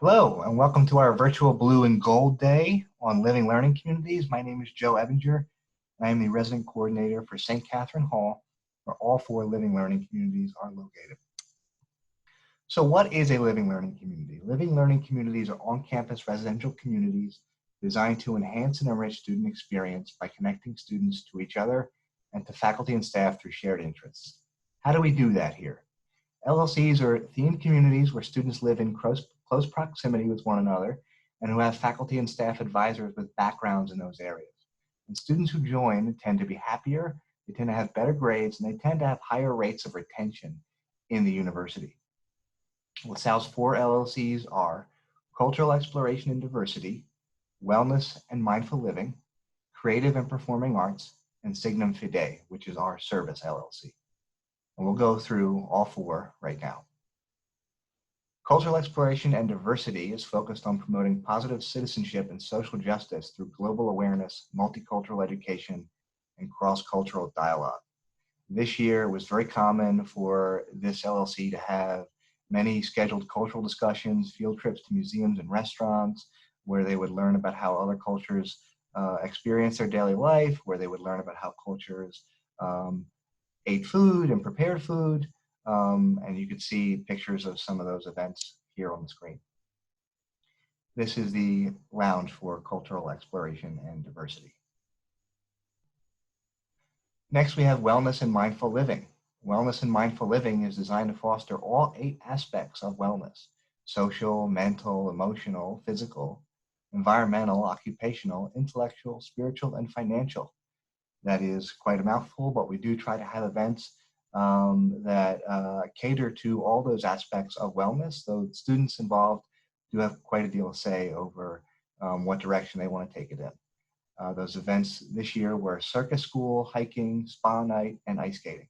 Hello, and welcome to our virtual Blue and Gold Day on Living Learning Communities. My name is Joe Ebinger, and I am the resident coordinator for St. Catherine Hall, where all four Living Learning Communities are located. So what is a Living Learning Community? Living Learning Communities are on-campus residential communities designed to enhance and enrich student experience by connecting students to each other and to faculty and staff through shared interests. How do we do that here? LLCs are themed communities where students live in close proximity with one another and who have faculty and staff advisors with backgrounds in those areas. And students who join tend to be happier, they tend to have better grades, and they tend to have higher rates of retention in the university. LaSalle's four LLCs are Cultural Exploration and Diversity, Wellness and Mindful Living, Creative and Performing Arts, and Signum Fidei, which is our service LLC. And we'll go through all four right now. Cultural Exploration and Diversity is focused on promoting positive citizenship and social justice through global awareness, multicultural education, and cross-cultural dialogue. This year, it was very common for this LLC to have many scheduled cultural discussions, field trips to museums and restaurants, where they would learn about how other cultures experience their daily life, where they would learn about how cultures ate food and prepared food. And you can see pictures of some of those events here on the screen. This is the lounge for Cultural Exploration and Diversity. Next, we have Wellness and Mindful Living. Wellness and Mindful Living is designed to foster all 8 aspects of wellness: social, mental, emotional, physical, environmental, occupational, intellectual, spiritual, and financial. That is quite a mouthful, but we do try to have events that cater to all those aspects of wellness. So students involved do have quite a deal of say over what direction they want to take it in. Those events this year were circus school, hiking, spa night, and ice skating.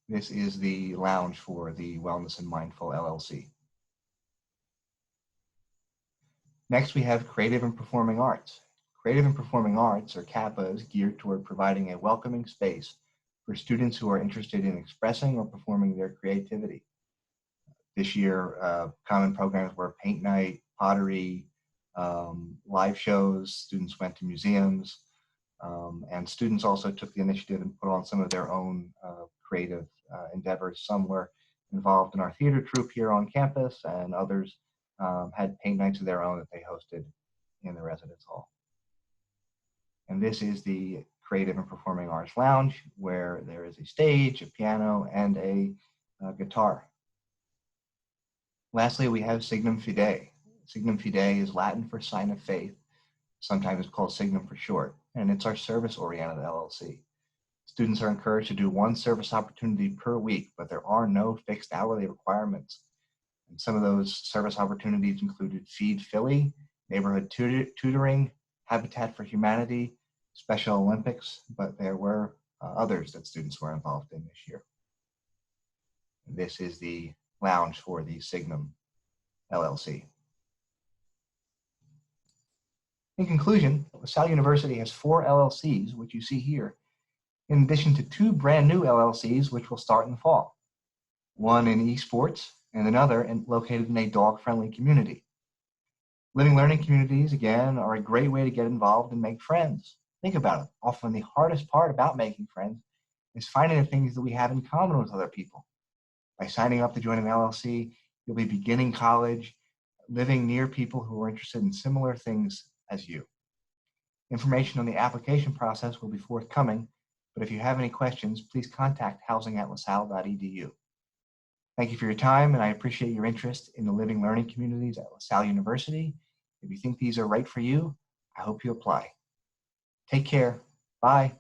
This is the lounge for the Wellness and Mindful LLC. Next, we have Creative and Performing Arts. Creative and Performing Arts, or CAPA, is geared toward providing a welcoming space for students who are interested in expressing or performing their creativity. This year, common programs were paint night, pottery, live shows. Students went to museums, and students also took the initiative and put on some of their own creative endeavors. Some were involved in our theater troupe here on campus, and others had paint nights of their own that they hosted in the residence hall. And this is the Creative and Performing Arts Lounge, where there is a stage, a piano, and a guitar. Lastly, we have Signum Fidei. Signum Fidei is Latin for sign of faith. Sometimes it's called Signum for short, and it's our service-oriented LLC. Students are encouraged to do 1 service opportunity per week, but there are no fixed hourly requirements. And some of those service opportunities included Feed Philly, neighborhood tutoring, Habitat for Humanity, Special Olympics, but there were others that students were involved in this year. And this is the lounge for the Signum LLC. In conclusion, LaSalle University has 4 LLCs, which you see here, in addition to 2 brand new LLCs, which will start in the fall. One in esports and another located in a dog-friendly community. Living Learning Communities, again, are a great way to get involved and make friends. Think about it. Often the hardest part about making friends is finding the things that we have in common with other people. By signing up to join an LLC, you'll be beginning college, living near people who are interested in similar things as you. Information on the application process will be forthcoming, but if you have any questions, please contact housing@lasalle.edu. Thank you for your time, and I appreciate your interest in the Living Learning Communities at LaSalle University. If you think these are right for you, I hope you apply. Take care. Bye.